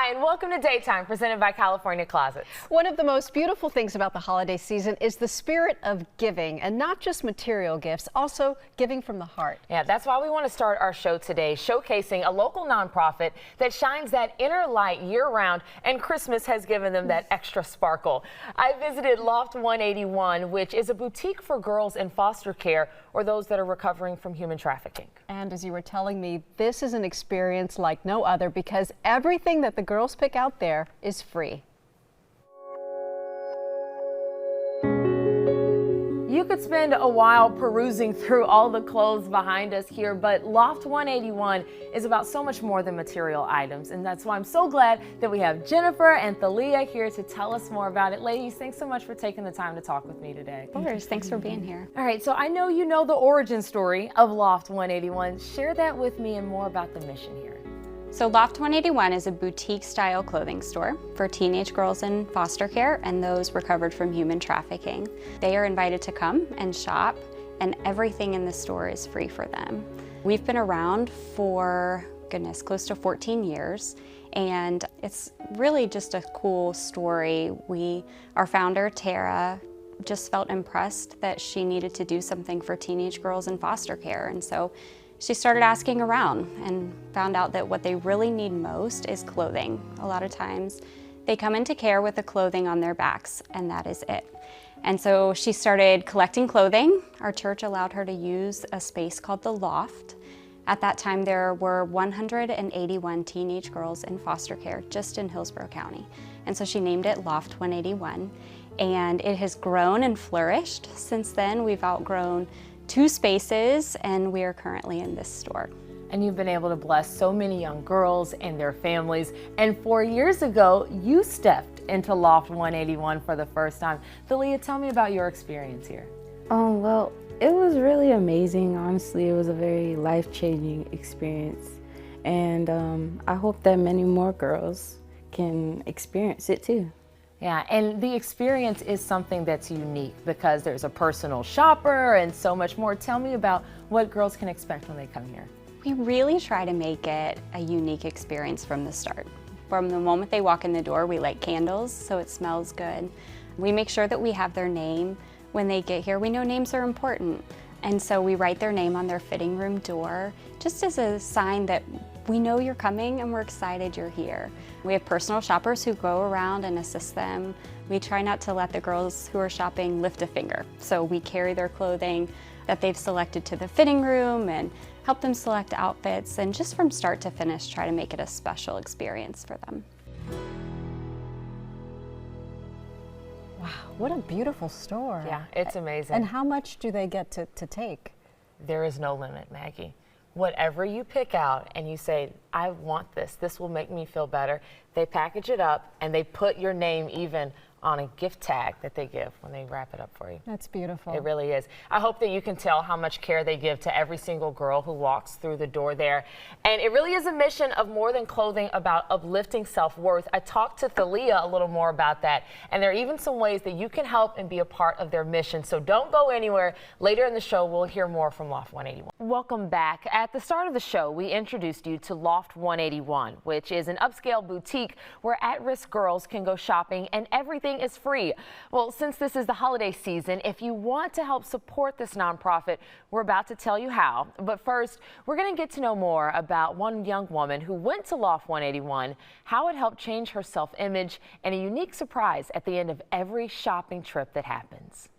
Hi, and welcome to Daytime, presented by California Closets. One of the most beautiful things about the holiday season is the spirit of giving, and not just material gifts, also giving from the heart. Yeah, that's why we want to start our show today, showcasing a local nonprofit that shines that inner light year-round, and Christmas has given them that extra sparkle. I visited Loft 181, which is a boutique for girls in foster care or those that are recovering from human trafficking. And as you were telling me, this is an experience like no other because everything that the girls pick out there is free. You could spend a while perusing through all the clothes behind us here, but Loft 181 is about so much more than material items, and that's why I'm so glad that we have Jennifer and Thalia here to tell us more about it. Ladies, thanks so much for taking the time to talk with me today. Of course, thanks for being here. All right, so I know you know the origin story of Loft 181. Share that with me and more about the mission here. So Loft 181 is a boutique-style clothing store for teenage girls in foster care and those recovered from human trafficking. They are invited to come and shop, and everything in the store is free for them. We've been around for, goodness, close to 14 years, and it's really just a cool story. Our founder, Tara, just felt impressed that she needed to do something for teenage girls in foster care, and so she started asking around and found out that what they really need most is clothing. A lot of times they come into care with the clothing on their backs, and that is it. And so she started collecting clothing. Our church allowed her to use a space called the Loft. At that time, there were 181 teenage girls in foster care just in Hillsborough County. And so she named it Loft 181. And it has grown and flourished since then. We've outgrown 2 spaces, and we are currently in this store. And you've been able to bless so many young girls and their families. And 4 years ago, you stepped into Loft 181 for the first time. Thalia, tell me about your experience here. Well, it was really amazing. Honestly, it was a very life-changing experience. And I hope that many more girls can experience it too. Yeah, and the experience is something that's unique because there's a personal shopper and so much more. Tell me about what girls can expect when they come here. We really try to make it a unique experience from the start. From the moment they walk in the door, we light candles so it smells good. We make sure that we have their name when they get here. We know names are important, and so we write their name on their fitting room door just as a sign that we know you're coming and we're excited you're here. We have personal shoppers who go around and assist them. We try not to let the girls who are shopping lift a finger. So we carry their clothing that they've selected to the fitting room and help them select outfits, and just from start to finish try to make it a special experience for them. Wow, what a beautiful store. Yeah, it's amazing. And how much do they get to take? There is no limit, Maggie. Whatever you pick out and you say, I want this will make me feel better, they package it up and they put your name even on a gift tag that they give when they wrap it up for you. That's beautiful. It really is. I hope that you can tell how much care they give to every single girl who walks through the door there. And it really is a mission of more than clothing, about uplifting self-worth. I talked to Thalia a little more about that, and there are even some ways that you can help and be a part of their mission. So don't go anywhere. Later in the show, we'll hear more from Loft 181. Welcome back. At the start of the show, we introduced you to Loft 181, which is an upscale boutique where at-risk girls can go shopping and everything is free. Well, since this is the holiday season, if you want to help support this nonprofit, we're about to tell you how. But first, we're going to get to know more about one young woman who went to Loft 181, how it helped change her self-image, and a unique surprise at the end of every shopping trip that happens.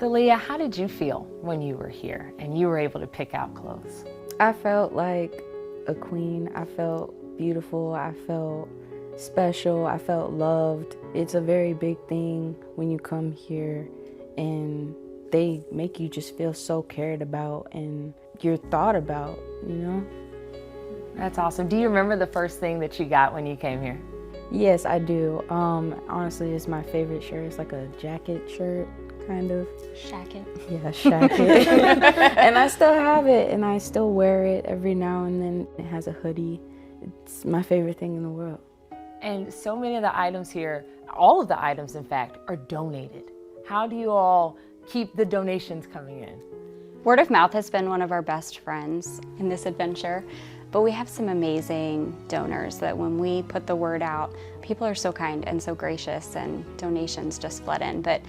Thalia, how did you feel when you were here and you were able to pick out clothes? I felt like a queen. I felt beautiful. I felt special. I felt loved. It's a very big thing when you come here and they make you just feel so cared about and you're thought about, you know? That's awesome. Do you remember the first thing that you got when you came here? Yes, I do. Honestly, it's my favorite shirt. It's like a jacket shirt, kind of. Shacket. Yeah, shacket. And I still have it, and I still wear it every now and then. It has a hoodie. It's my favorite thing in the world. And so many of the items here, all of the items in fact, are donated. How do you all keep the donations coming in? Word of mouth has been one of our best friends in this adventure. But we have some amazing donors that when we put the word out, people are so kind and so gracious, and donations just flood in. But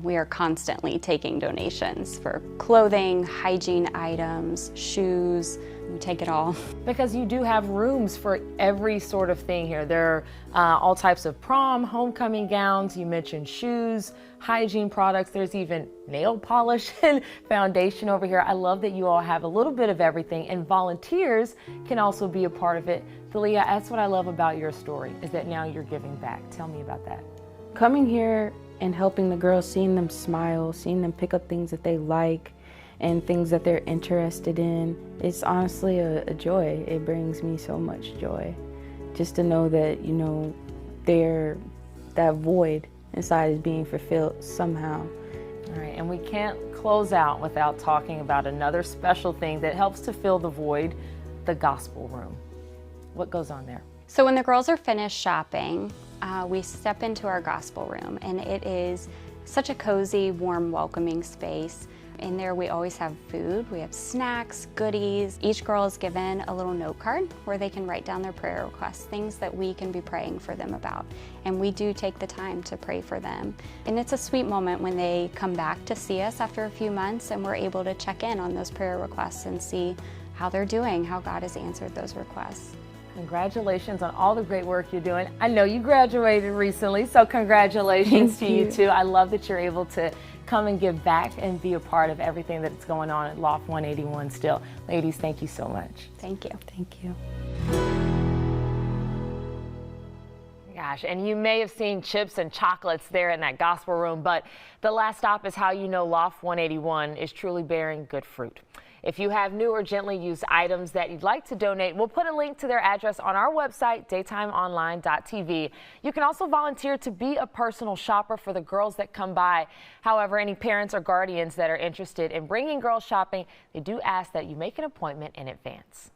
we are constantly taking donations for clothing, hygiene items, shoes. We take it all. Because you do have rooms for every sort of thing here. There are all types of prom, homecoming gowns. You mentioned shoes, hygiene products. There's even nail polish and foundation over here. I love that you all have a little bit of everything, and volunteers can also be a part of it. Thalia, that's what I love about your story, is that now you're giving back. Tell me about that. Coming here and helping the girls, seeing them smile, seeing them pick up things that they like and things that they're interested in, it's honestly a joy. It brings me so much joy just to know that, you know, that void inside is being fulfilled somehow. All right, and we can't close out without talking about another special thing that helps to fill the void, the gospel room. What goes on there? So when the girls are finished shopping, we step into our gospel room, and it is such a cozy, warm, welcoming space. In there we always have food, we have snacks, goodies. Each girl is given a little note card where they can write down their prayer requests, things that we can be praying for them about. And we do take the time to pray for them. And it's a sweet moment when they come back to see us after a few months, and we're able to check in on those prayer requests and see how they're doing, how God has answered those requests. Congratulations on all the great work you're doing. I know you graduated recently, so congratulations to you too. I love that you're able to come and give back and be a part of everything that's going on at Loft 181 still. Ladies, thank you so much. Thank you. Thank you. Gosh, and you may have seen chips and chocolates there in that gospel room, but the last stop is how you know Loft 181 is truly bearing good fruit. If you have new or gently used items that you'd like to donate, we'll put a link to their address on our website, daytimeonline.tv. You can also volunteer to be a personal shopper for the girls that come by. However, any parents or guardians that are interested in bringing girls shopping, they do ask that you make an appointment in advance.